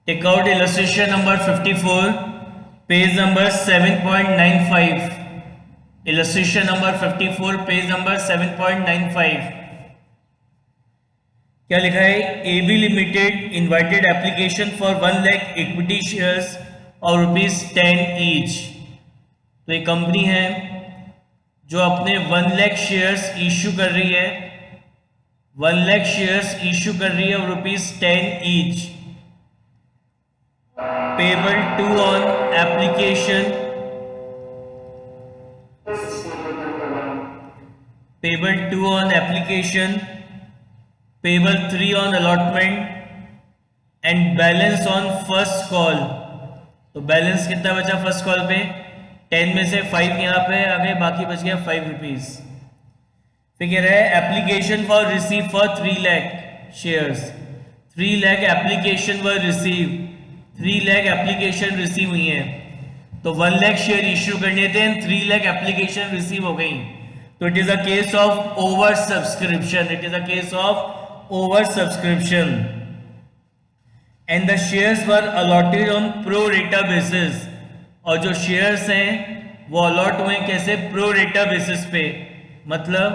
Take out illustration number 54, page number 7.95. Illustration number 54, page number 7.95. क्या लिखा है? AB limited invited application for 1 lakh equity shares और ₹10 each. तो एक कंपनी है जो अपने 1 लाख शेयर्स इश्यू कर रही है, 1 लाख शेयर्स इश्यू कर रही है और ₹10 each. Payable to on application, payable 2 on application, payable 3 on allotment and balance on first call। तो बैलेंस कितना बचा फर्स्ट कॉल पे? 10 में से 5 यहाँ पे आ गए, बाकी बच गया ₹5। फिर कह रहा है application for receive for 3 lakh shares. 3 lakh application were receive, 3 lakh application receive हुई है, तो 1 लाख शेयर इश्यू करने थे, 3 लाख एप्लीकेशन रिसीव हो गई। तो it is a case of over subscription, it is a case of over subscription and the shares were allotted on pro रेटा basis. और जो शेयर्स हैं वो अलॉट हुए कैसे? प्रो रेटा बेसिस पे। मतलब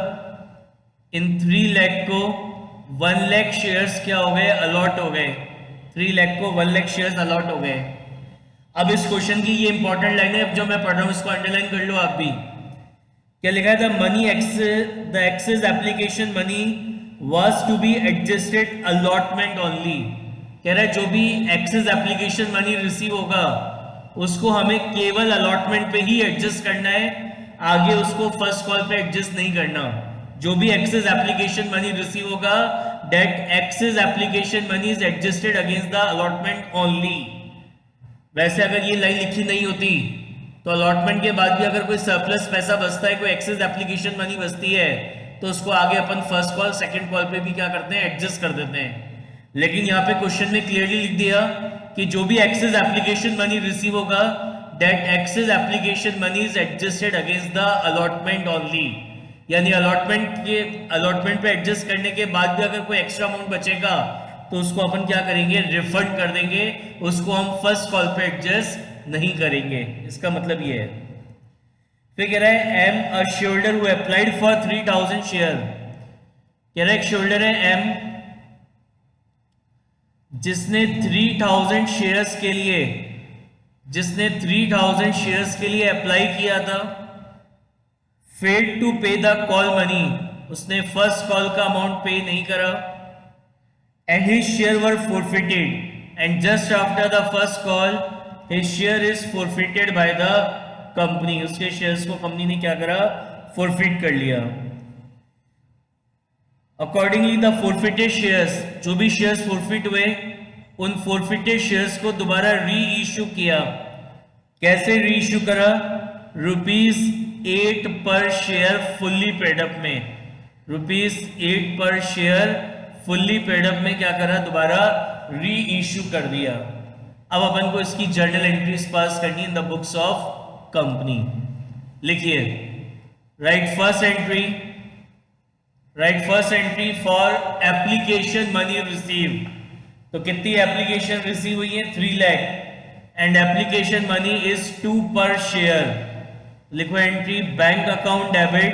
इन 3 लाख को 1 लाख शेयर्स क्या हो गए? अलॉट हो गए। 3 लाख को 1 लाख शेयर्स अलॉट हो गए। अब इस क्वेश्चन की ये इंपॉर्टेंट लाइन है, जो मैं पढ़ रहा हूं इसको अंडरलाइन कर लो आप भी। क्या लिखा है? The excess application money was to be adjusted allotment only. कह रहा है जो भी एक्सेस एप्लीकेशन मनी रिसीव होगा उसको हमें केवल अलॉटमेंट पे ही एडजस्ट करना है, आगे उसको फर्स्ट कॉल पे एडजस्ट नहीं करना। जो भी एक्सेस एप्लीकेशन मनी रिसीव होगा, that excess application money is adjusted against the allotment only। वैसे अगर ये लाइन लिखी नहीं होती तो अलॉटमेंट के बाद भी अगर कोई सरप्लस पैसा बचता है, कोई एक्सेस एप्लीकेशन मनी बचती है, तो उसको आगे अपन फर्स्ट कॉल सेकंड कॉल पे भी क्या करते हैं? एडजस्ट कर देते हैं। लेकिन यहाँ पे क्वेश्चन में क्लियरली लिख दिया कि जो भी एक्सेस एप्लीकेशन मनी रिसीव होगा, that excess application money is adjusted against the allotment only। यानी अलॉटमेंट पे एडजस्ट करने के बाद भी अगर कोई एक्स्ट्रा अमाउंट बचेगा तो उसको अपन क्या करेंगे? रिफंड कर देंगे, उसको हम फर्स्ट कॉल पे एडजस्ट नहीं करेंगे। इसका मतलब ये है। फिर कह रहा है am a shareholder who applied for 3000 share. कह रहा है एक शेयरहोल्डर है एम जिसने 3000 शेयर्स के लिए अप्लाई किया था। Failed to pay the call money, उसने फर्स्ट कॉल का अमाउंट पे नहीं करा। And his share were forfeited and just after the first call his share is forfeited by the company. उसके शेयर्स को कंपनी ने क्या करा? फोरफिट कर लिया। अकॉर्डिंगली द फोरफिटेड शेयर्स, जो भी शेयर्स फोरफिट हुए उन फोरफिटेड शेयर्स को दोबारा री इश्यू किया। कैसे री इश्यू करा? ₹8 पर शेयर फुल्ली पेडअप में, ₹8 पर शेयर फुल्ली पेडअप में क्या करा? दोबारा री इश्यू कर दिया। अब अपन को इसकी जर्नल एंट्रीज पास करनी in the books of company. लिखिए right first entry for application money receive. तो कितनी एप्लीकेशन रिसीव हुई है? 3 lakh and application money is 2 per share. लिखो entry bank account debit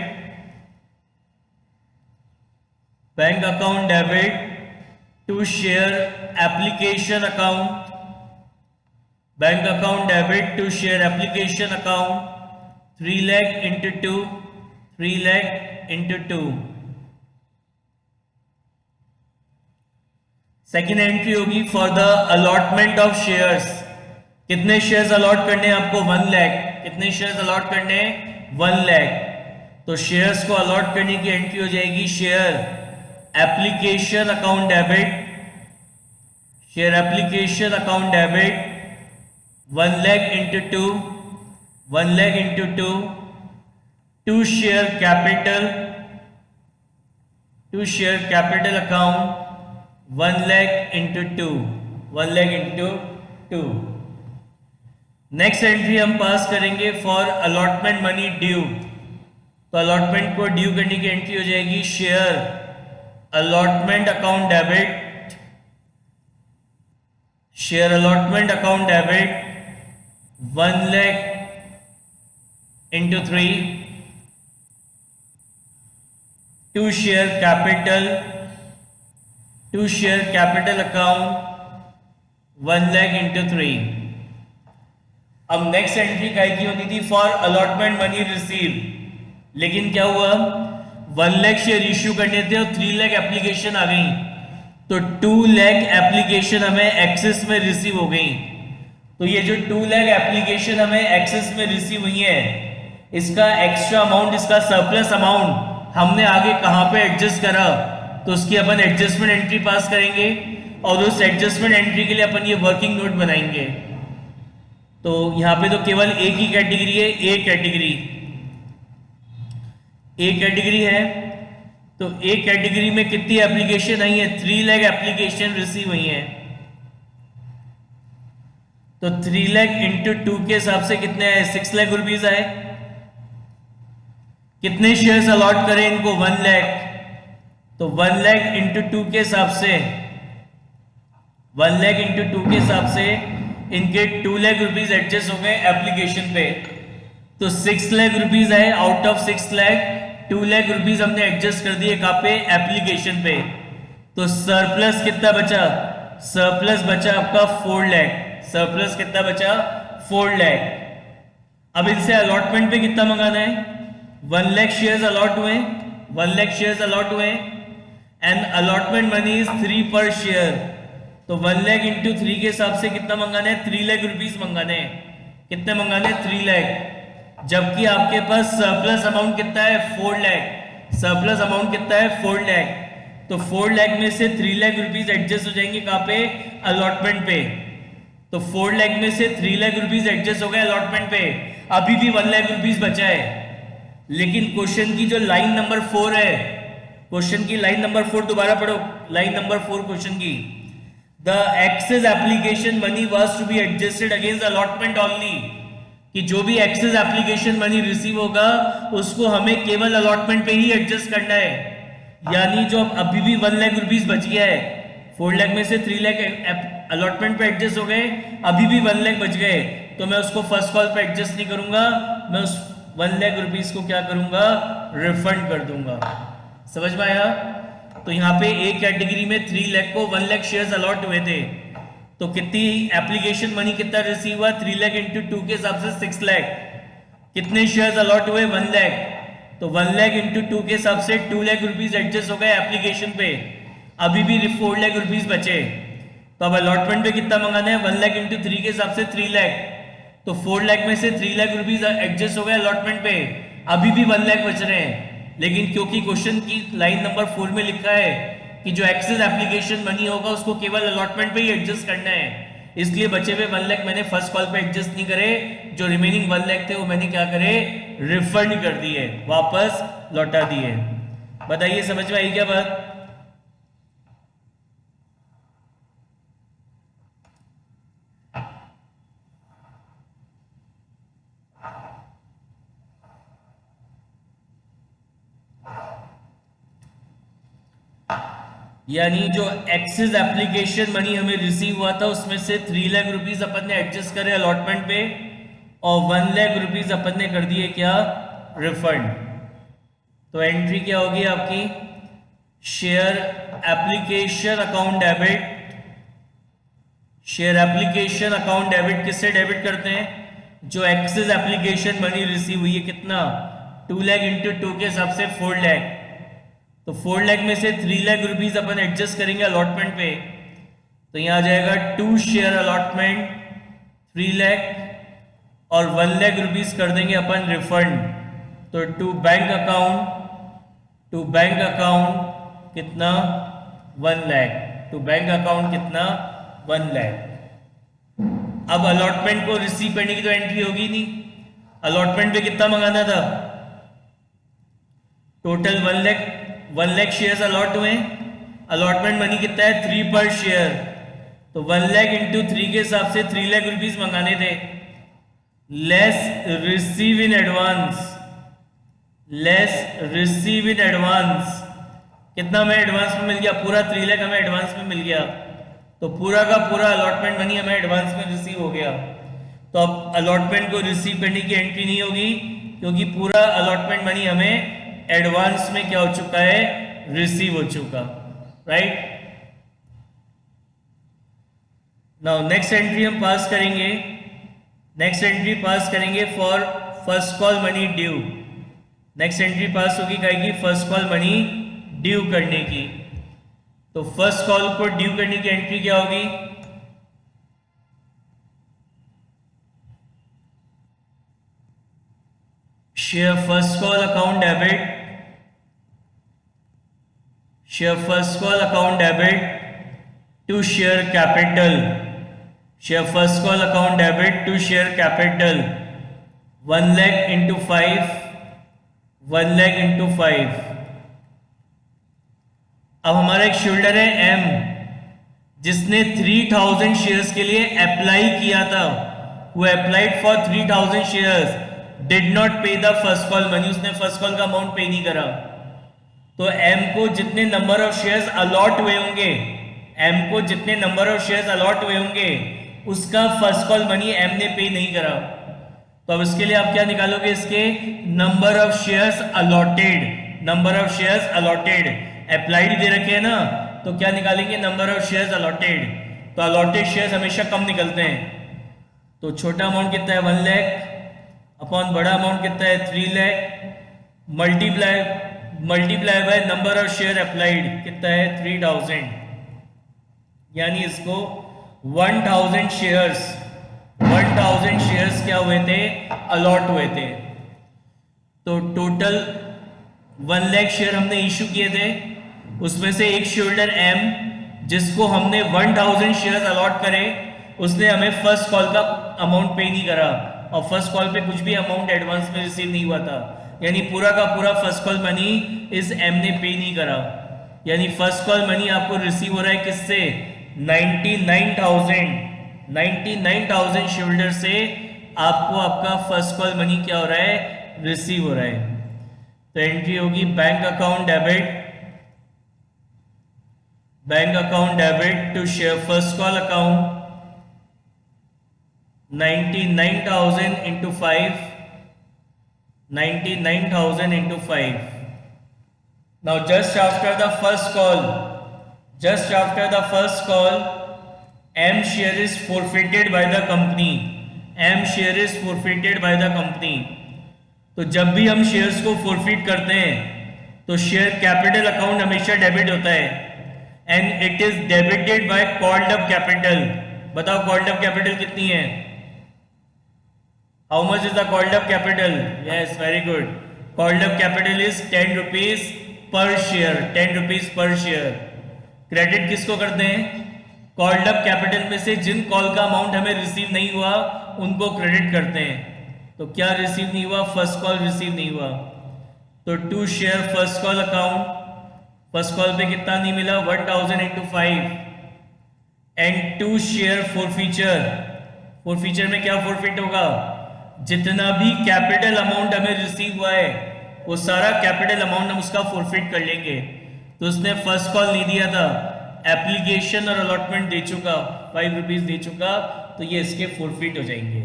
to share application account, bank account debit to share application account 3 lakh into 2, 3 lakh into 2। Second entry होगी for the allotment of shares. कितने shares allot करने हैं आपको? 1 लाख। कितने shares allot करने हैं? 1 लाख। तो शेयर्स को अलॉट करने की एंट्री हो जाएगी share application account debit, share application account debit 1 lakh into 2, 1 lakh into 2 to share capital account 1 lakh into 2, 1 lakh into 2। Next entry हम पास करेंगे फॉर अलॉटमेंट मनी ड्यू। तो अलॉटमेंट को ड्यू करने की एंट्री हो जाएगी share allotment account debit, share allotment account debit 1 lakh into 3 to share capital account 1 lakh into 3. अब next entry काय की होती थी फॉर अलॉटमेंट मनी रिसीव, लेकिन क्या हुआ 1 लाख शेयर इश्यू करने थे और 3 लाख एप्लीकेशन आ गई, तो 2 लाख एप्लीकेशन हमें एक्सेस में रिसीव हो गई। तो ये जो 2 लाख एप्लीकेशन हमें एक्सेस में रिसीव हुई है, इसका एक्स्ट्रा अमाउंट, इसका सरप्लस अमाउंट हमने आगे कहां पे एडजस्ट करा, तो उसकी अपन एडजस्टमेंट एंट्री पास करेंगे और उस एडजस्टमेंट एंट्री के लिए अपन ये वर्किंग नोट बनाएंगे। तो यहां पे तो केवल एक ही कैटेगरी है, ए कैटेगरी है। तो ए कैटेगरी में कितनी एप्लीकेशन आई है, 3 लाख एप्लीकेशन रिसीव हुई है। तो 3 लाख इंटू 2 के हिसाब से कितने आए, 6 लाख रुपीज आए। कितने शेयर्स अलॉट करें इनको, 1 लाख। तो 1 लाख इंटू 2 के हिसाब से 1 लाख इंटू 2 के हिसाब से इनके 2 लाख रुपीज एडजस्ट हो गए एप्लीकेशन पे। तो 6 लाख रुपीज आए, out of 6 lakh 2 lakh rupees हमने एडजस्ट कर दिए कहां पे, एप्लीकेशन पे। तो सरप्लस कितना बचा, सरप्लस बचा आपका 4 लाख। सरप्लस कितना बचा, 4 लाख। अब इनसे अलॉटमेंट पे कितना मंगाना है, 1 लाख शेयर्स अलॉट हुए, 1 लाख शेयर्स अलॉट हुए एंड अलॉटमेंट मनी इज 3 पर शेयर। तो 1 लाख इंटू 3 के हिसाब से कितना मंगाना है, 3 लाख रुपीज मंगाने हैं। कितने मंगाने हैं, 3 लाख। जबकि आपके पास सरप्लस अमाउंट कितना है, 4 लाख। सरप्लस अमाउंट कितना है, 4 लाख। तो 4 लाख में से 3 लाख रुपीज एडजस्ट हो जाएंगे कहां पे, अलॉटमेंट पे। तो 4 लाख में से 3 लाख रुपीज एडजस्ट हो गए अलॉटमेंट पे। अभी भी 1 लाख रुपीज बचा है, लेकिन क्वेश्चन की जो लाइन नंबर 4 है, क्वेश्चन की लाइन नंबर 4 दोबारा पढ़ो, लाइन नंबर 4 क्वेश्चन की। The excess application money was to be adjusted against allotment only, कि जो भी एक्सेस एप्लीकेशन मनी रिसीव होगा उसको हमें केवल अलॉटमेंट पे ही एडजस्ट करना है। यानी जो अभी भी 1 लाख रुपीज बच गया है, 4 लाख में से 3 लाख अलॉटमेंट पे एडजस्ट हो गए, अभी भी 1 लाख बच गए, तो मैं उसको फर्स्ट कॉल पे एडजस्ट नहीं करूंगा, मैं उस 1 लाख रुपीज को क्या करूंगा, रिफंड कर दूंगा। समझ में आया। तो यहाँ पे एक कैटेगरी में 3 लाख को 1 लाख शेयर्स अलॉट हुए थे, तो कितनी एप्लीकेशन मनी कितना रिसीव हुआ, 3 लाख इंटू 2 के हिसाब से 6 लाख। कितने शेयर्स अलॉट हुए, 1 लाख। तो 1 लाख इंटू 2 के हिसाब से 2 लाख रुपीज एडजस्ट हो गए एप्लीकेशन पे, अभी भी 4 लाख रुपीज बचे। तो अब अलॉटमेंट पे कितना मंगाना है, 1 लाख इंटू 3 के हिसाब से 3 लाख। तो 4 लाख में से 3 लाख रुपीज एडजस्ट हो गए अलॉटमेंट पे, अभी भी 1 लाख बच रहे हैं। लेकिन क्योंकि क्वेश्चन की लाइन नंबर 4 में लिखा है कि जो एक्सेस एप्लीकेशन मनी होगा उसको केवल अलॉटमेंट पे ही एडजस्ट करना है, इसलिए बचे हुए 1 लाख मैंने फर्स्ट कॉल पे एडजस्ट नहीं करे, जो रिमेनिंग 1 लाख थे वो मैंने क्या करे, रिफंड कर दिए, वापस लौटा दिए। बताइए समझ में आई क्या बात। यानी जो एक्सेस एप्लीकेशन मनी हमें रिसीव हुआ था उसमें से 3 लाख रुपीज अपन ने एडजस्ट करे अलॉटमेंट पे और 1 लाख रुपीज अपन ने कर दिए क्या, रिफंड। तो एंट्री क्या होगी आपकी, share application account debit. Share application account debit किससे डेबिट करते हैं, जो एक्सेस एप्लीकेशन मनी रिसीव हुई है, कितना 2 लाख इंटू 2 के हिसाब से 4 लाख। तो 4 लाख में से 3 लाख रुपीज अपन एडजस्ट करेंगे अलॉटमेंट पे, तो यहां आ जाएगा 2 शेयर अलॉटमेंट 3 लाख और 1 लाख रुपीज कर देंगे अपन रिफंड। तो टू बैंक अकाउंट कितना, 1 लाख। टू बैंक अकाउंट कितना, 1 लाख। अब अलॉटमेंट को रिसीव करने की तो एंट्री होगी नहीं, अलॉटमेंट पे कितना मंगाना था, टोटल 1 लाख शेयर्स अलॉट हुए, अलॉटमेंट मनी कितना है, 3 पर शेयर। तो 1 लाख इंटू 3 के हिसाब से 3 लाख रुपीज मंगाने थे, लेस रिसीव इन एडवांस। कितना हमें एडवांस में मिल गया, पूरा 3 लाख हमें एडवांस में मिल गया। तो तो पूरा का पूरा अलॉटमेंट मनी हमें एडवांस में रिसीव हो गया। तो अब अलॉटमेंट को रिसीव करने की एंट्री नहीं होगी, क्योंकि पूरा अलॉटमेंट मनी हमें एडवांस में क्या हो चुका है, रिसीव हो चुका, राइट। नाउ नेक्स्ट एंट्री हम पास करेंगे, नेक्स्ट एंट्री पास करेंगे for first call money due. Next entry पास होगी कहेगी फर्स्ट कॉल मनी ड्यू करने की। तो फर्स्ट कॉल को ड्यू करने की एंट्री क्या होगी, share first call account debit, share first call account debit to share capital, share first call account debit to share capital 1 lakh into 5, 1 lakh into 5। अब हमारा एक शेयरहोल्डर है एम, जिसने 3000 शेयर्स के लिए अप्लाई किया था, वो applied for 3000 shares, did not पे द फर्स्ट कॉल मनी, उसने फर्स्ट कॉल का अमाउंट पे नहीं करा। तो एम को जितने नंबर ऑफ शेयर्स अलॉट हुए होंगे, एम को जितने नंबर ऑफ शेयर्स अलॉट हुए होंगे, उसका फर्स्ट कॉल मनी एम ने पे नहीं करा। तो अब इसके लिए आप क्या निकालोगे, इसके number of shares allotted, number of shares allotted, applied दे रखे हैं ना, तो क्या निकालेंगे, नंबर ऑफ शेयर्स अलॉटेड। तो अलॉटेड शेयर्स हमेशा कम निकलते हैं। तो छोटा अमाउंट कितना है 1 लाख अपॉन बड़ा अमाउंट कितना है 3 lakh, multiply by number of share applied कितना है 3000, यानी इसको 1000 शेयर्स, 1000 शेयर्स क्या हुए थे, अलॉट हुए थे। तो टोटल 1 लाख शेयर हमने इशू किए थे, उसमें से एक शेयरहोल्डर एम, जिसको हमने 1000 शेयर्स अलॉट करे, उसने हमें फर्स्ट कॉल का अमाउंट पे नहीं करा, और फर्स्ट कॉल पे कुछ भी अमाउंट एडवांस में रिसीव नहीं हुआ था, यानी पूरा का पूरा फर्स्ट कॉल मनी इस एम ने पे नहीं करा। यानी फर्स्ट कॉल मनी आपको रिसीव हो रहा है किससे, 99,000 शेयरहोल्डर से आपको आपका फर्स्ट कॉल मनी क्या हो रहा है, रिसीव हो रहा है। तो एंट्री होगी bank account debit to share first call account 99,000 into 5, 99,000 into 5. Now just after the first call, M share is forfeited by the company. M share is forfeited by the company. तो जब भी हम shares को forfeit करते हैं तो share capital account हमेशा debit होता है, and it is debited bye called up capital. बताओ कॉल्ड अप कैपिटल कितनी है, how much is the called up capital? Yes, very good. Called up capital is 10 rupees per share, 10 rupees per share. Credit किसको करते हैं, called up capital में से जिन call का amount हमें रिसीव नहीं हुआ उनको क्रेडिट करते हैं। तो क्या रिसीव नहीं हुआ, फर्स्ट कॉल रिसीव नहीं हुआ। तो to share first call account, first call पे कितना नहीं मिला 1000 into 5, and to share forfeiture, forfeiture में क्या फोरफिट होगा, जितना भी कैपिटल अमाउंट हमें रिसीव हुआ है वो सारा कैपिटल अमाउंट हम उसका फोरफिट कर लेंगे। तो उसने फर्स्ट कॉल नहीं दिया था, एप्लीकेशन और अलॉटमेंट दे चुका, 5 रुपीज दे चुका, तो ये इसके फोरफिट हो जाएंगे।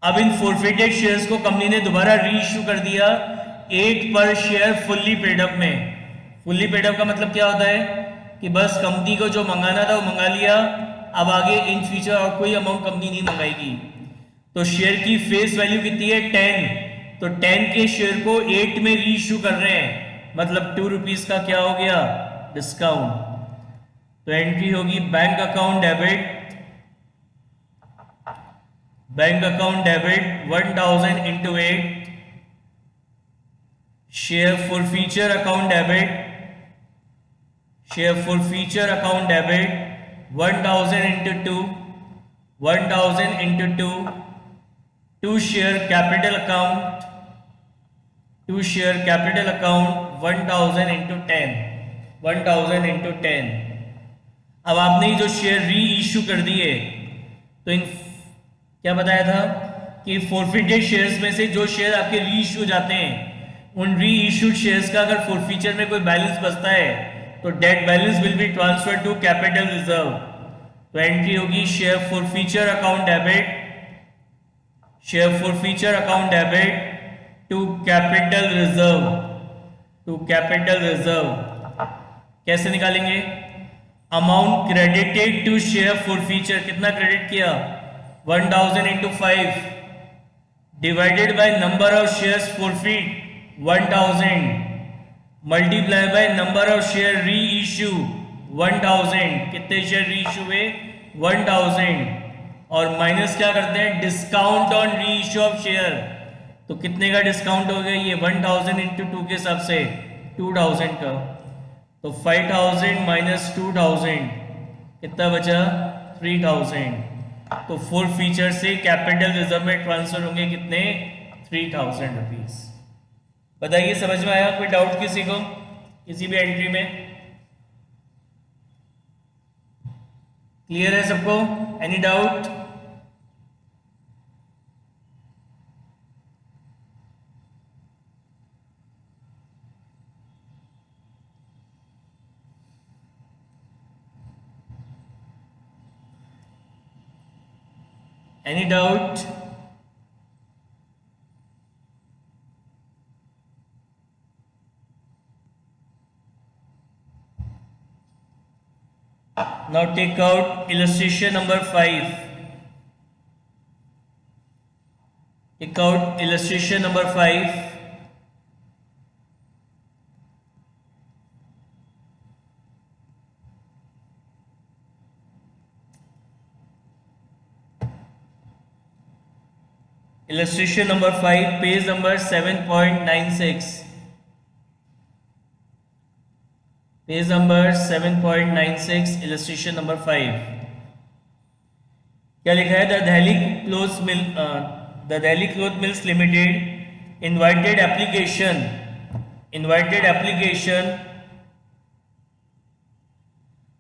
अब इन फोरफिटेड शेयर्स को कंपनी ने दोबारा री इश्यू कर दिया 8 पर शेयर फुल्ली पेड अप में। फुल्ली पेड अप का मतलब क्या होता है कि बस कंपनी को जो मंगाना था वो मंगा लिया, अब आगे इन फ्यूचर और कोई अमाउंट कंपनी नहीं मंगाएगी। तो शेयर की फेस वैल्यू कितनी है 10, तो 10 के शेयर को 8 में री इश्यू कर रहे हैं, मतलब 2 रुपीज का क्या हो गया, डिस्काउंट। तो एंट्री होगी bank account debit 1000 into 8, share forfeiture account debit 1000 into 2, 1000 into 2, to share capital account 1000 into 10, 1000 into 10। अब आपने जो शेयर री इश्यू कर दिए, तो इन क्या बताया था कि फोरफिटेड शेयर्स में से जो शेयर आपके री इश्यू जाते हैं, उन री इश्यूड शेयर्स का अगर फोरफीचर में कोई बैलेंस बचता है तो that balance will be transfer to capital reserve. तो एंट्री होगी share forfeiture account debit, share forfeiture account debit to capital reserve, to capital reserve. कैसे निकालेंगे? Amount credited to share forfeiture, कितना क्रेडिट किया? 1000 into 5 divided by number of shares forfeit 1000 multiply by number of share reissue 1000, कितने share री issue हुए? 1000, और minus क्या करते हैं? डिस्काउंट ऑन री इश्यू ऑफ शेयर, तो कितने का डिस्काउंट हो गया? ये 1000 इंटू 2 के हिसाब से 2000 का, तो 5000 माइनस 2000 कितना बचा? 3000। तो फॉरफीचर से कैपिटल रिजर्व में ट्रांसफर होंगे कितने? 3000 रुपीज। बताइए समझ में आया? कोई डाउट किसी को किसी भी एंट्री में? क्लियर है सबको? Any doubt? Any doubt? Now take out illustration number 5. Take out illustration number 5. Illustration number 5, page number 7.96. Page number 7.96, illustration number 5. क्या लिखा है? The Delhi cloth mills limited invited application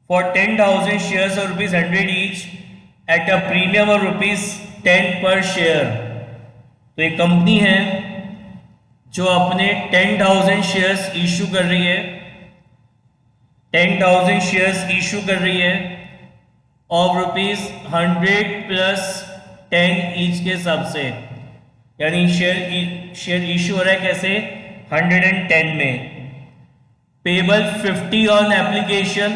for 10,000 shares of rupees 100 each at a premium of rupees 10 per share. तो एक company है जो अपने 10,000 shares issue कर रही है, 10,000 शेयर्स इशू कर रही है ऑफ रुपीज 100 प्लस 10 ईच के हिसाब से, यानी शेयर इशू हो रहा है कैसे? 110 में। Payable 50 on application,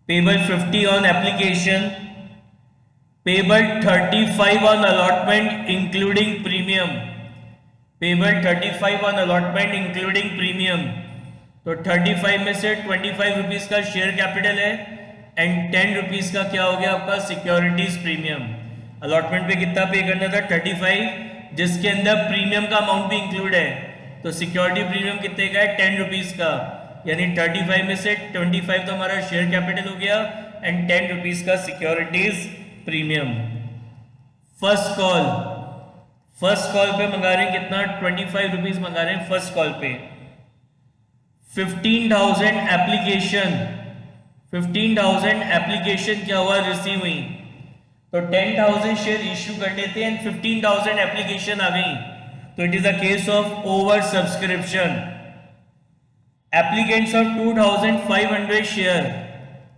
payable 50 on application, payable 35 on allotment including premium, payable 35 on allotment including premium. तो 35 में से 25 रुपीज का शेयर कैपिटल है एंड 10 रुपीज का क्या हो गया आपका? Securities premium. अलॉटमेंट पे कितना पे करना था? 35, जिसके अंदर प्रीमियम का अमाउंट भी इंक्लूड है, तो सिक्योरिटी प्रीमियम कितने का है? 10 रुपीज का, यानी 35 में से 25 तो हमारा शेयर कैपिटल हो गया एंड 10 रुपीज का सिक्योरिटीज प्रीमियम। फर्स्ट कॉल पे मंगा रहे हैं कितना? 25 रुपीज मंगा रहे हैं फर्स्ट कॉल पे। 15,000 एप्लीकेशन क्या हुआ? रिसीव हुई। तो 10,000 शेयर इश्यू करने थे एंड 15,000 एप्लीकेशन आ गई, तो it is a case of over subscription. Applicants of 2,500 share,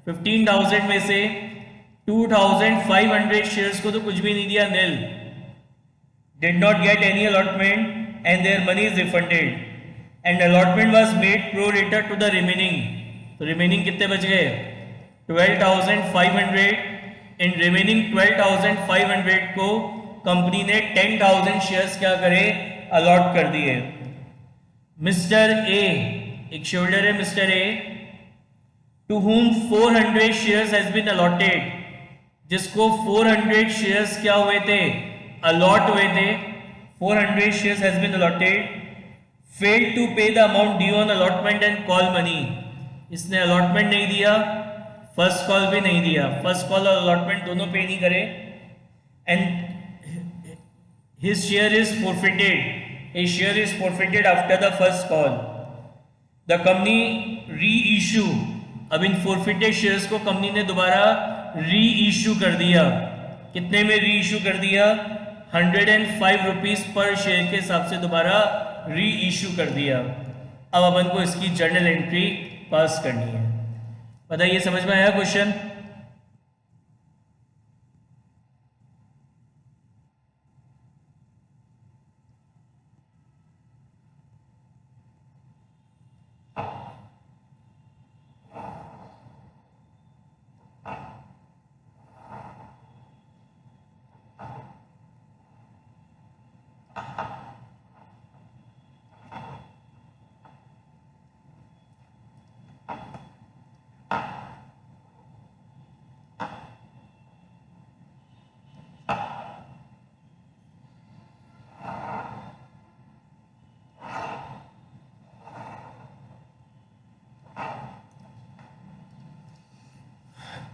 15,000 में से 2,500 शेयर्स को तो कुछ भी नहीं दिया, nil, did not get any allotment and their money is refunded and allotment was made pro rata to the remaining. तो remaining कितने बच गए? 12,500। इन रिमेनिंग 12,500 को कंपनी ने 10,000 शेयर्स क्या करे? अलॉट कर दिए। मिस्टर ए, एक शेयरहोल्डर है mister A, to whom 400 shares has been allotted, जिसको 400 शेयर्स क्या हुए थे? अलॉट हुए थे। 400 shares has been allotted, failed to pay the amount due on allotment and call money. इसने अलॉटमेंट नहीं दिया, फर्स्ट कॉल भी नहीं दिया, फर्स्ट कॉल और अलॉटमेंट दोनों पे नहीं करे and his share is forfeited, his share is forfeited after the first call. The company री इशू, अब इन फोरफिटेड शेयर्स को कंपनी ने दोबारा री इशू कर दिया। कितने में री इशू कर दिया? 105 रुपीज पर शेयर के हिसाब से दोबारा री इशू कर दिया। अब अपन को इसकी जर्नल एंट्री पास करनी है। बताइए समझ में आया क्वेश्चन?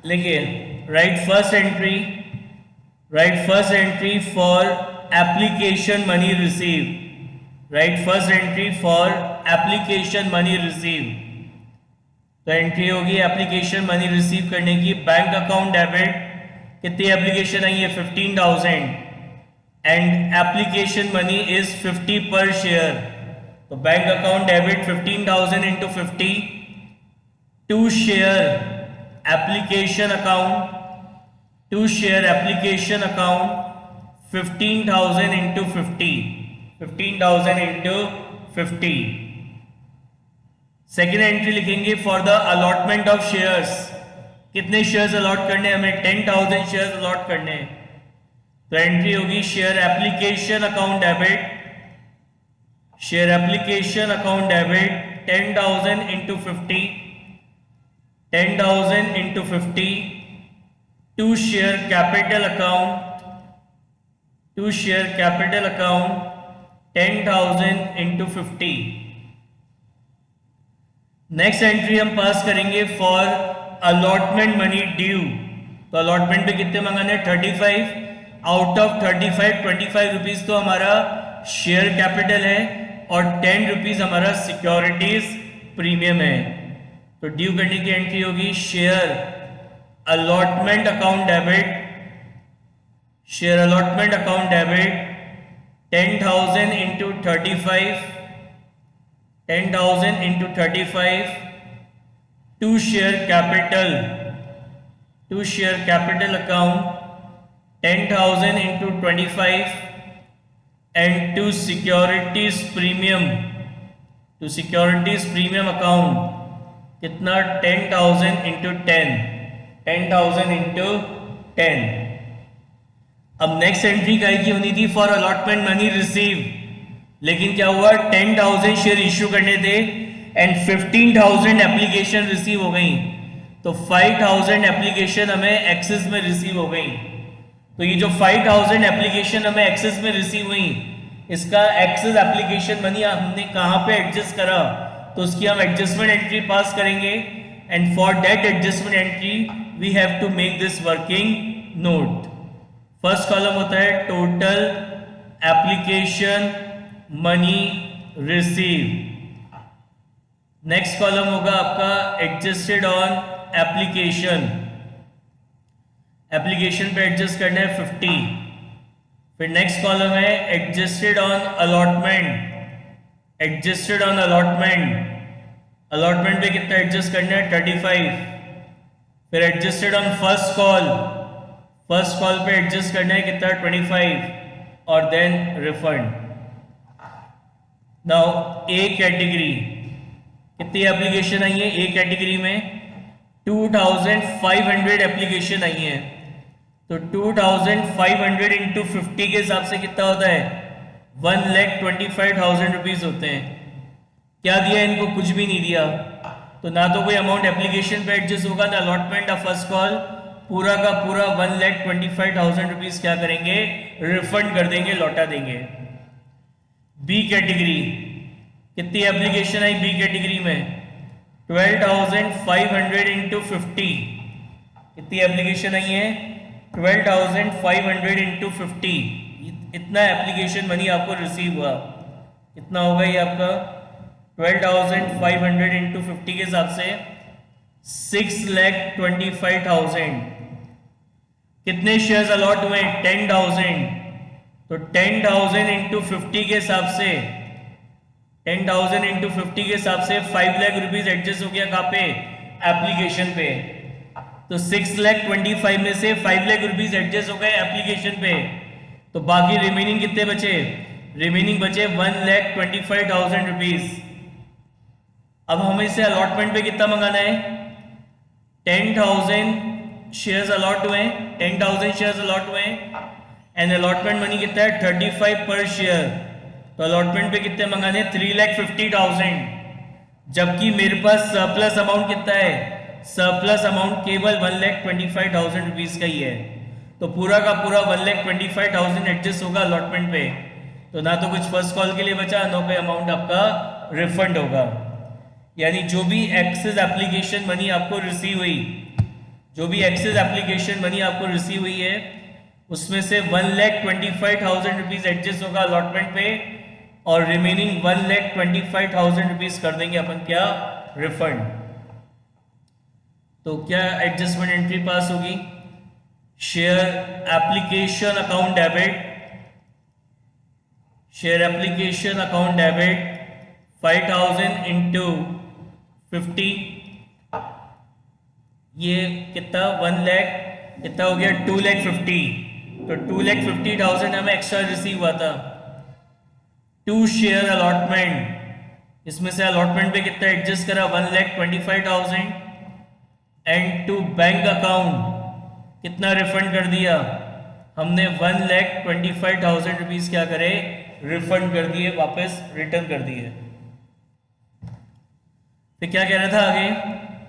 लिखिए right first entry for application money receive. Right first entry for application money receive. तो एंट्री होगी एप्लीकेशन मनी रिसीव करने की। बैंक अकाउंट डेबिट कितनी एप्लीकेशन आई है 15,000 and application money is 50 per share. तो bank account debit 15,000 into 50 to share application account 15,000 into 50 15,000 into 50। Second entry लिखेंगे for the allotment of shares. कितने shares allot करने हमें 10,000 शेयर्स अलॉट करने। तो एंट्री होगी share application account debit 10,000 into 50 10,000 into 50 to share capital account 10,000 into 50। Next entry हम pass करेंगे for allotment money due. तो अलॉटमेंट पे कितने मंगाने 35। आउट ऑफ 35 25 रुपीज तो हमारा शेयर कैपिटल है और 10 रुपीज हमारा सिक्योरिटीज प्रीमियम है। तो ड्यू करने की एंट्री होगी share allotment account debit 10,000 into 35 10,000 into 35 to share capital account 10,000 into 25 and to securities premium account कितना 10,000 इंटू 10। अब नेक्स्ट एंट्री काय की होनी थी फॉर अलॉटमेंट मनी रिसीव, लेकिन क्या हुआ 10,000 शेयर इश्यू करने थे एंड 15,000 एप्लीकेशन रिसीव हो गई। तो 5,000 एप्लीकेशन हमें एक्सेस में रिसीव हो गई। तो ये जो 5,000 एप्लीकेशन हमें एक्सेस में रिसीव हुई, इसका एक्सेस एप्लीकेशन मनी हमने कहाँ पे एडजस्ट करा, तो उसकी हम एडजस्टमेंट एंट्री पास करेंगे and for that adjustment entry we have to make this working note. First column होता है total application money receive. Next column होगा आपका एडजस्टेड ऑन एप्लीकेशन पे एडजस्ट करना है 50। फिर नेक्स्ट कॉलम है एडजस्टेड ऑन अलॉटमेंट पे कितना एडजस्ट करना है 35। फिर एडजस्टेड ऑन फर्स्ट कॉल पे एडजस्ट करना है कितना 25 और then refund. Now A category कितनी एप्लीकेशन आई है ए कैटेगरी में 2,500 एप्लीकेशन आई है। तो 2,500 इंटू 50 के हिसाब से कितना होता है 1,25,000 रुपीज होते हैं। क्या दिया इनको, कुछ भी नहीं दिया। तो ना तो कोई अमाउंट एप्लीकेशन पे एडजस्ट होगा ना अलॉटमेंट ऑफ फर्स्ट कॉल, पूरा का पूरा 1,25,000 रुपीज क्या करेंगे रिफंड कर देंगे, लौटा देंगे। बी कैटेगरी कितनी एप्लीकेशन आई बी कैटेगरी में 12,500 इंटू 50। कितनी एप्लीकेशन आई है 12,500 इंटू 50। इतना एप्लीकेशन मनी आपको रिसीव हुआ। कितना होगा ये आपका 12,500 इंटू 50 के हिसाब से 6,25,000। कितने शेयर्स अलॉट हुए 10,000। तो 10,000 इंटू 50 के हिसाब से 10,000 इंटू 50 के हिसाब से 5 लाख रुपीज एडजस्ट हो गया कहाँ पे एप्लीकेशन पे। तो 6,25,000 में से 5 लाख रुपीज एडजस्ट हो गए एप्लीकेशन पे। तो बाकी रिमेनिंग कितने बचे 1,25,000 रुपीज। अब हमें इसे अलॉटमेंट पे कितना मंगाना है 10,000 शेयर्स अलॉट हुए 10,000 शेयर्स अलॉट हुए एंड अलॉटमेंट मनी कितना है 35 पर शेयर। तो अलॉटमेंट पे कितने मंगाने 3,50,000, जबकि मेरे पास सरप्लस अमाउंट कितना है सरप्लस अमाउंट केवल 1,25,000 रुपीज का ही है। तो पूरा का पूरा 1,25,000 एडजस्ट होगा अलॉटमेंट पे। तो ना तो कुछ फर्स्ट कॉल के लिए बचा ना कोई अमाउंट आपका रिफंड होगा। यानी जो भी एक्सेस एप्लीकेशन मनी आपको रिसीव हुई जो भी एक्सेस एप्लीकेशन मनी आपको रिसीव हुई है उसमें से 1,25,000 रुपीज एडजस्ट होगा अलॉटमेंट पे और रिमेनिंग 1,25,000 रुपीज कर देंगे अपन क्या, रिफंड। तो क्या एडजस्टमेंट एंट्री पास होगी? Share application account debit, share application account debit 5,000 into 50, ये कितना 1 लाख, कितना हो गया 2,50,000। तो 2,50,000 हमें एक्स्ट्रा रिसीव हुआ था। टू शेयर अलॉटमेंट, इसमें से अलॉटमेंट पे कितना एडजस्ट करा 1,25,000 एंड टू बैंक अकाउंट कितना रिफंड कर दिया हमने 1,25,000 रुपीज क्या करे, रिफंड कर दिए, वापस रिटर्न कर दिए। फिर क्या कह रहा था आगे,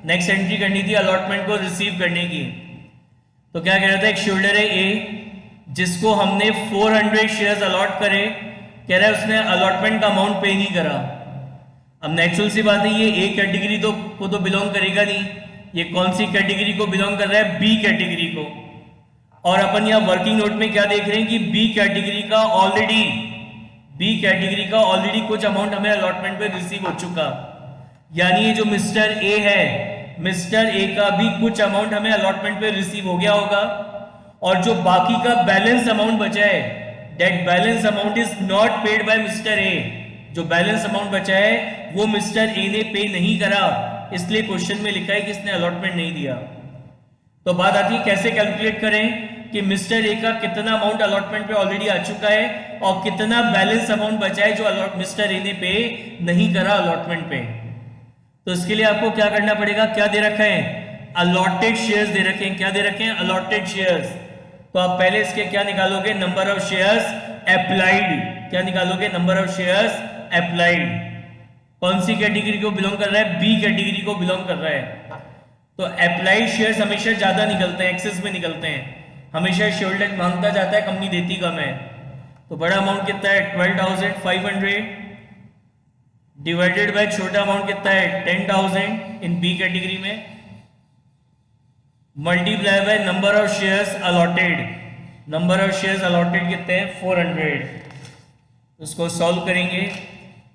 नेक्स्ट एंट्री करनी थी अलॉटमेंट को रिसीव करने की। तो क्या कह रहा था, एक शोल्डर है ए जिसको हमने 400 शेयर्स अलॉट करे, कह रहा है उसने अलॉटमेंट का अमाउंट पे नहीं करा। अब नेचुरल सी बात है, ये ए कैटेगरी को तो बिलोंग करेगा नहीं, ये कौन सी कैटेगरी को बिलोंग कर रहा है, बी कैटेगरी को। और अपन यहाँ वर्किंग नोट में क्या देख रहे हैं कि बी कैटेगरी का ऑलरेडी कुछ अमाउंट हमें अलॉटमेंट पे रिसीव हो चुका, यानी ये जो मिस्टर ए है, मिस्टर ए का भी कुछ अमाउंट हमें अलॉटमेंट पे रिसीव हो गया होगा। और जो बाकी का बैलेंस अमाउंट बचा है, that balance amount is not paid by mister A, जो बैलेंस अमाउंट बचा है वो मिस्टर ए ने पे नहीं करा, इसलिए क्वेश्चन में लिखा है कि इसने अलॉटमेंट नहीं दिया। तो बात आती है कैसे कैलकुलेट करें कि मिस्टर ए का कितना अमाउंट अलॉटमेंट पे ऑलरेडी आ चुका है और कितना बैलेंस अमाउंट बचा है जो मिस्टर ए ने पे नहीं करा अलॉटमेंट पे। तो इसके लिए आपको क्या करना पड़ेगा, क्या दे रखा है, अलॉटेड शेयर्स दे रखे हैं। क्या दे रखे हैं, अलॉटेड शेयर्स। तो आप पहले इसके क्या निकालोगे, नंबर ऑफ शेयर्स अप्लाइड। क्या निकालोगे, नंबर ऑफ शेयर्स अप्लाइड। कौन सी कैटेगरी को बिलोंग कर रहा है, बी कैटेगरी को बिलोंग कर रहा है। तो अप्लाइड शेयर्स हमेशा ज्यादा निकलते हैं, एक्सेस में निकलते हैं, हमेशा शेयरहोल्डर मांगता जाता है, कंपनी देती कम है। तो बड़ा अमाउंट कितना है 12,500 डिवाइडेड बाय छोटा अमाउंट कितना है 10,000 इन बी कैटेगरी में, multiply by number of shares allotted. Number of shares allotted कितने हैं 400। उसको सॉल्व करेंगे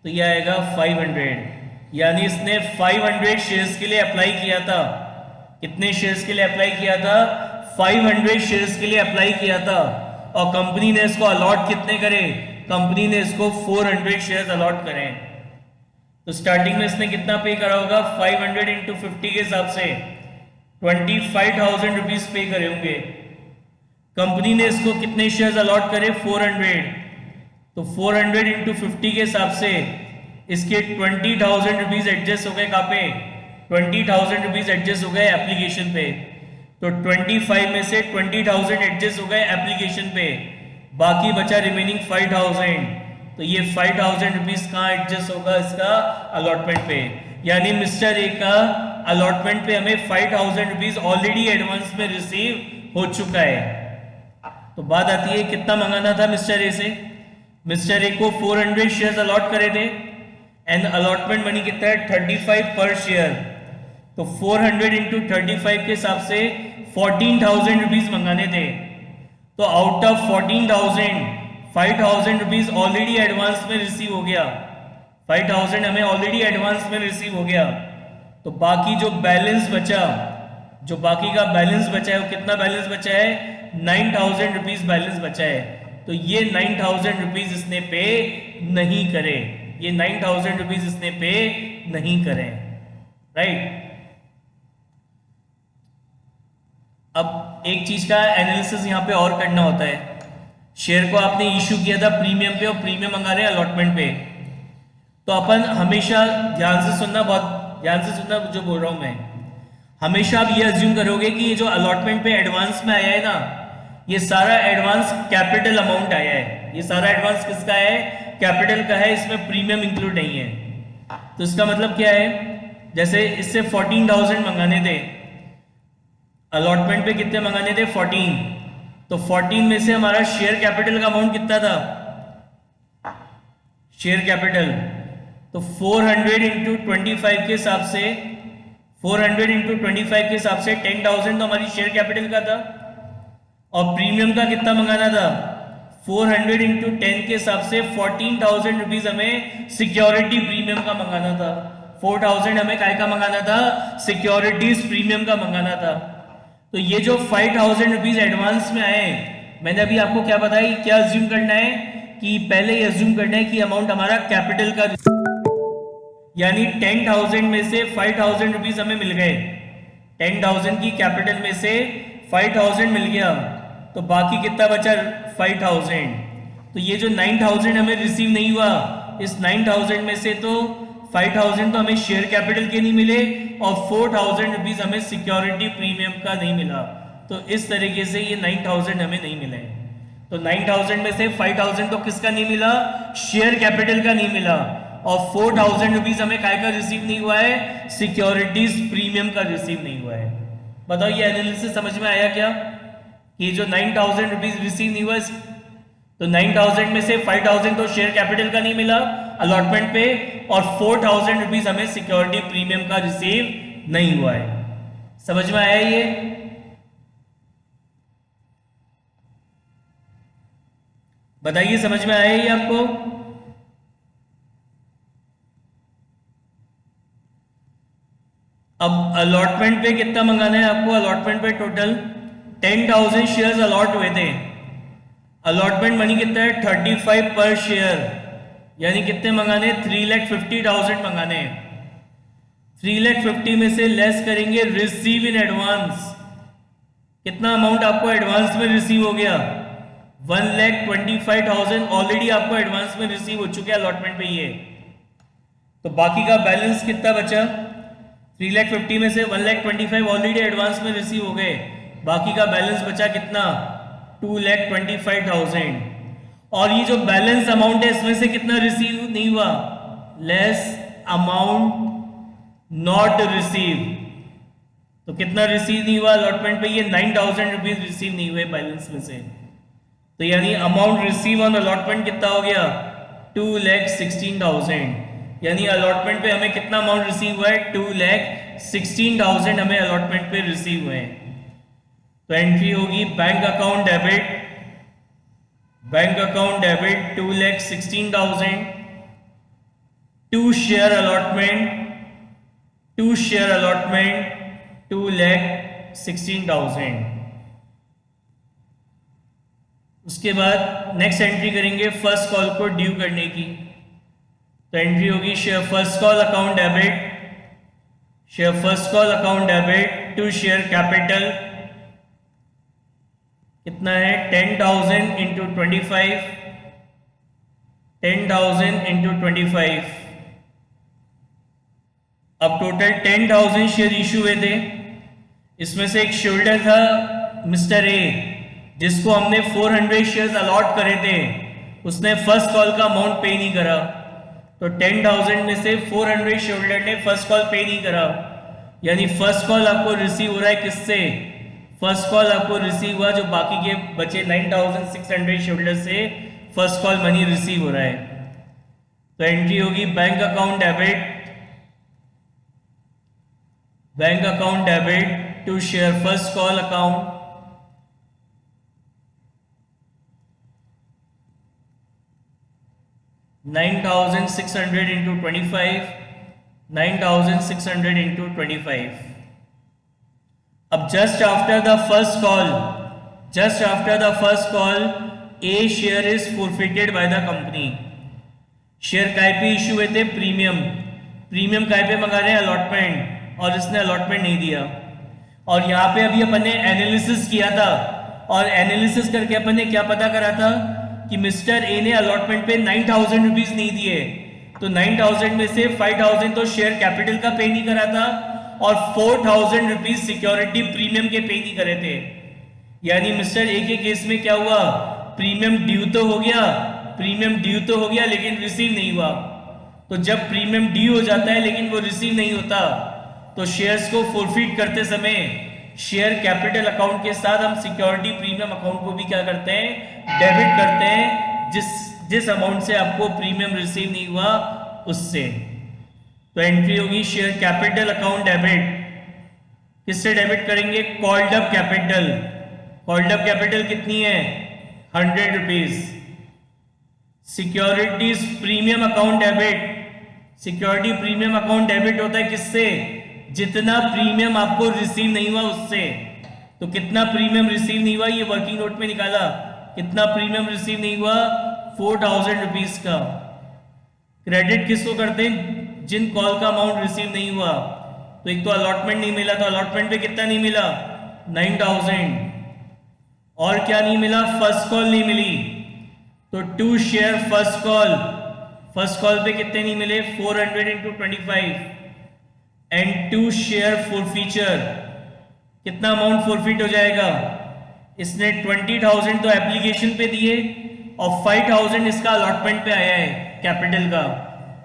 तो यह आएगा 500, यानी इसने 500 शेयर्स के लिए अप्लाई किया था। कितने शेयर्स के लिए अप्लाई किया था, 500 शेयर्स के लिए अप्लाई किया था। और कंपनी ने इसको अलॉट कितने करे, कंपनी ने इसको 400 शेयर्स अलॉट करें। तो स्टार्टिंग में इसने कितना पे करा होगा, 500 इंटू 50 के हिसाब से 25,000 रुपीज पे करे होंगे। कंपनी ने इसको कितने शेयर्स अलॉट करे 400, तो 400 इंटू 50 के हिसाब से इसके 20,000 रुपीज एडजस्ट हो गए कहाँ पे, 20,000 रुपीज एडजस्ट हो गए एप्लीकेशन पे। तो 25 में से 20,000 एडजस्ट हो गए एप्लीकेशन पे, बाकी बचा रिमेनिंग 5,000। तो ये 5,000 रुपीज कहाँ एडजस्ट होगा, इसका अलॉटमेंट पे। यानी मिस्टर ए का अलॉटमेंट पे हमें 5,000 रुपीज ऑलरेडी एडवांस में रिसीव हो चुका है। तो बात आती है कितना मंगाना था मिस्टर ए से, मिस्टर ए को 400 शेयर्स अलॉट करे थे एंड अलॉटमेंट मनी कितना है 35 पर शेयर। तो 400 इंटू 35 के हिसाब से 14,000 रुपीज मंगाने थे। तो out of 14,000 5,000 rupees already advance में रिसीव हो गया, 5,000 हमें ऑलरेडी एडवांस में रिसीव हो गया। तो बाकी जो बैलेंस बचा, जो बाकी का बैलेंस बचा है वो कितना बैलेंस बचा है 9,000 रुपीज बैलेंस बचा है। तो ये 9,000 रुपीज इसने पे नहीं करे, ये 9,000 रुपीज इसने पे नहीं करें, राइट। अब एक चीज का एनालिसिस यहाँ पे और करना होता है। शेयर को आपने इशू किया था प्रीमियम पे और प्रीमियम मंगा रहे हैं अलॉटमेंट पे। तो अपन हमेशा ध्यान से सुनना, बहुत ध्यान से सुनना जो बोल रहा हूं मैं। हमेशा आप ये अज्यूम करोगे कि ये जो अलॉटमेंट पे एडवांस में आया है ना, ये सारा एडवांस कैपिटल अमाउंट आया है। ये सारा एडवांस किसका है, कैपिटल का है, इसमें प्रीमियम इंक्लूड नहीं है। तो इसका मतलब क्या है, जैसे इससे 14,000 मंगाने थे, अलॉटमेंट पे कितने मंगाने थे 14, तो 14 में से हमारा शेयर कैपिटल का अमाउंट कितना था, शेयर कैपिटल, तो 400 इंटू 25 के हिसाब से 400 इंटू 25 के हिसाब से 10,000 तो हमारी शेयर कैपिटल का था, और प्रीमियम का कितना मंगाना था? 400 इंटू 10 के हिसाब से 14,000 रुपीज हमें सिक्योरिटी प्रीमियम का मंगाना था। 4,000 हमें काय का मंगाना था? सिक्योरिटीज प्रीमियम का मंगाना था। तो ये जो 5,000 रुपीज एडवांस में आए, मैंने अभी आपको क्या बताया, क्या अज्यूम करना है कि पहले ये अज्यूम करना है कि अमाउंट हमारा कैपिटल का, यानी 10,000 में से 5,000 रुपीज हमें मिल गए। 10,000 की कैपिटल में से 5,000 मिल गया, तो बाकी कितना बचा? 5,000। तो ये जो 9,000 हमें रिसीव नहीं हुआ, इस 9,000 में से तो 5,000 तो हमें शेयर कैपिटल के नहीं मिले, और 4,000 रुपीज हमें सिक्योरिटी प्रीमियम का नहीं मिला। तो इस तरीके से ये 9,000 हमें नहीं मिले। तो 9,000 में से 5,000 तो किसका नहीं मिला? शेयर कैपिटल का नहीं मिला, और 4,000 रुपीज हमें काय का रिसीव नहीं हुआ है? सिक्योरिटीज प्रीमियम का रिसीव नहीं हुआ है। बताओ ये एनालिसिस समझ में आया क्या? कि जो 9,000 रुपीज रिसीव नहीं हुआ, तो 9,000 में से 5,000 तो शेयर कैपिटल का नहीं मिला अलॉटमेंट पे, और 4,000 रुपीज हमें सिक्योरिटी प्रीमियम का रिसीव नहीं हुआ है। समझ में आया ये? बताइए समझ में आया ये आपको? अब अलॉटमेंट पे कितना मंगाना है आपको? अलॉटमेंट पे टोटल 10,000 शेयर्स अलॉट हुए थे। अलॉटमेंट मनी कितना है? 35 पर शेयर, यानी कितने मंगाने? 3,50,000 मंगाने। 3,50,000 में से लेस करेंगे रिसीव इन एडवांस। कितना अमाउंट आपको एडवांस में रिसीव हो गया? 1,25,000 ऑलरेडी आपको एडवांस में रिसीव हो चुके हैं अलॉटमेंट पे ये। तो बाकी का बैलेंस कितना बचा? 3,50,000 में से 1,25,000 ऑलरेडी एडवांस में रिसीव हो गए, बाकी का बैलेंस बचा कितना? 2,25,000। और ये जो बैलेंस अमाउंट है इसमें से कितना रिसीव नहीं हुआ? Less amount not receive. तो कितना रिसीव नहीं हुआ अलॉटमेंट पे? ये 9,000 रुपीज रिसीव नहीं हुए बैलेंस में से। तो यानी अमाउंट रिसीव ऑन अलॉटमेंट कितना हो गया? 2,16,000। यानी अलॉटमेंट पे हमें कितना अमाउंट रिसीव हुआ है? 2,16,000 हमें अलॉटमेंट पे रिसीव हुए हैं। तो एंट्री होगी bank account debit, bank account debit 2,16,000 to share allotment, to share allotment 2,16,000। उसके बाद नेक्स्ट एंट्री करेंगे फर्स्ट कॉल को ड्यू करने की। तो एंट्री होगी share first call account debit, share first call account debit to share capital कितना है? 10,000 इंटू 25, 10,000 इंटू 25। अब टोटल 10,000 शेयर इशू हुए थे, इसमें से एक शेयरहोल्डर था मिस्टर ए, जिसको हमने 400 शेयर्स अलॉट करे थे, उसने फर्स्ट कॉल का अमाउंट पे नहीं करा। तो 10,000 में से 400 शेयरहोल्डर ने फर्स्ट कॉल पे नहीं करा, यानी फर्स्ट कॉल आपको रिसीव हो रहा है किससे? फर्स्ट कॉल आपको रिसीव हुआ जो बाकी के बचे 9,600 शेयरहोल्डर से फर्स्ट कॉल मनी रिसीव हो रहा है। तो एंट्री होगी bank account debit, bank account debit to share first call account, $9,600 into 25, 9,600 into 25। अब just after the first call, just after the first call a share is forfeited by the company. Share काय पे issue हुए थे? Premium. Premium काय पे मंगा रहे हैं? अलॉटमेंट, और इसने अलॉटमेंट नहीं दिया। और यहाँ पे अभी अपन ने एनालिसिस किया था, और एनालिसिस करके अपन ने क्या पता करा था कि मिस्टर ए ने अलॉटमेंट पे 9,000 रुपीज नहीं दिए। तो 9,000 में से 5,000 तो शेयर कैपिटल का पे नहीं करा था, और 4,000 रुपीज सिक्योरिटी प्रीमियम के पे नहीं करे थे। यानी मिस्टर ए के केस में क्या हुआ? प्रीमियम ड्यू तो हो गया, प्रीमियम ड्यू तो हो गया लेकिन रिसीव नहीं हुआ। तो जब प्रीमियम ड्यू हो जाता है लेकिन वो रिसीव नहीं होता, तो शेयर्स को फोरफिट करते समय शेयर कैपिटल अकाउंट के साथ हम सिक्योरिटी प्रीमियम अकाउंट को भी क्या करते हैं? डेबिट करते हैं, जिस अमाउंट से आपको प्रीमियम रिसीव नहीं हुआ उससे। तो एंट्री होगी शेयर कैपिटल अकाउंट डेबिट किससे डेबिट करेंगे? Called up capital. Called up capital कितनी है? 100 rupees. Securities premium account debit. Security premium account debit होता है किससे? जितना प्रीमियम आपको रिसीव नहीं हुआ उससे। तो कितना प्रीमियम रिसीव नहीं हुआ, ये वर्किंग नोट में निकाला। कितना प्रीमियम रिसीव नहीं हुआ? 4000 रुपीज का। क्रेडिट किसको करते हैं? जिन कॉल का अमाउंट रिसीव नहीं हुआ। तो एक तो अलॉटमेंट नहीं मिला, तो अलॉटमेंट पे कितना नहीं मिला? 9000। और क्या नहीं मिला? फर्स्ट कॉल नहीं मिली। तो 2 share first call. First call पे कितने नहीं मिले? 400 इंटू 25 एंड 2 शेयर फॉरफीचर। कितना अमाउंट फॉरफिट हो जाएगा? इसने 20,000 तो एप्लीकेशन पे दिए और 5,000 इसका अलॉटमेंट पे आया है कैपिटल का।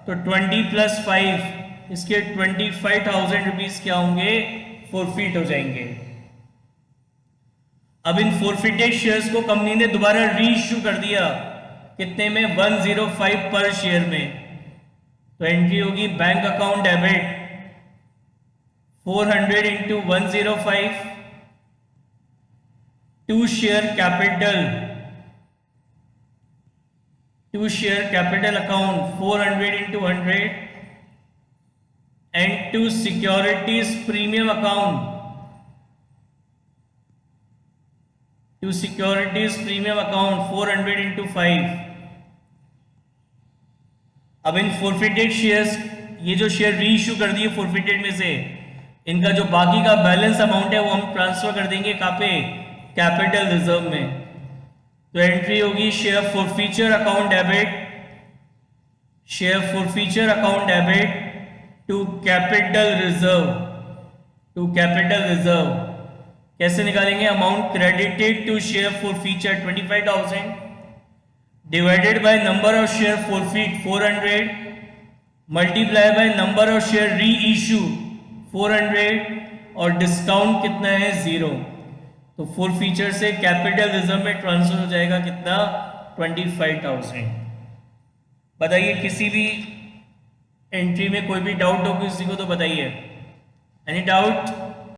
तो 20 प्लस 5 इसके 25,000 रुपीज क्या होंगे? फॉरफिट हो जाएंगे। अब इन फॉरफिटेड शेयर्स को कंपनी ने दोबारा री इश्यू कर दिया। कितने में? 105 पर शेयर में। तो एंट्री होगी bank account debit 400 into 105, 2 share capital, 2 share capital account 400 into 100 and 2 securities premium account, 2 securities premium account 400 into 5। अब इन फॉरफिटेड शेयर्स, ये जो शेयर री इश्यू कर दिए फॉरफिटेड में से, इनका जो बाकी का बैलेंस अमाउंट है वो हम ट्रांसफर कर देंगे कहाँ पे? कैपिटल रिजर्व में। तो एंट्री होगी share forfeiture account debit, share forfeiture account debit to capital reserve, to capital reserve. कैसे निकालेंगे? Amount credited to share forfeiture 25,000 divided by number of share forfeit 400 multiply by number of share reissue 400 और discount कितना है? 0। तो forfeiture से capital reserve में transfer हो जाएगा कितना? 25,000। बताइए किसी भी एंट्री में कोई भी डाउट हो किसी को तो बताइए। Any doubt?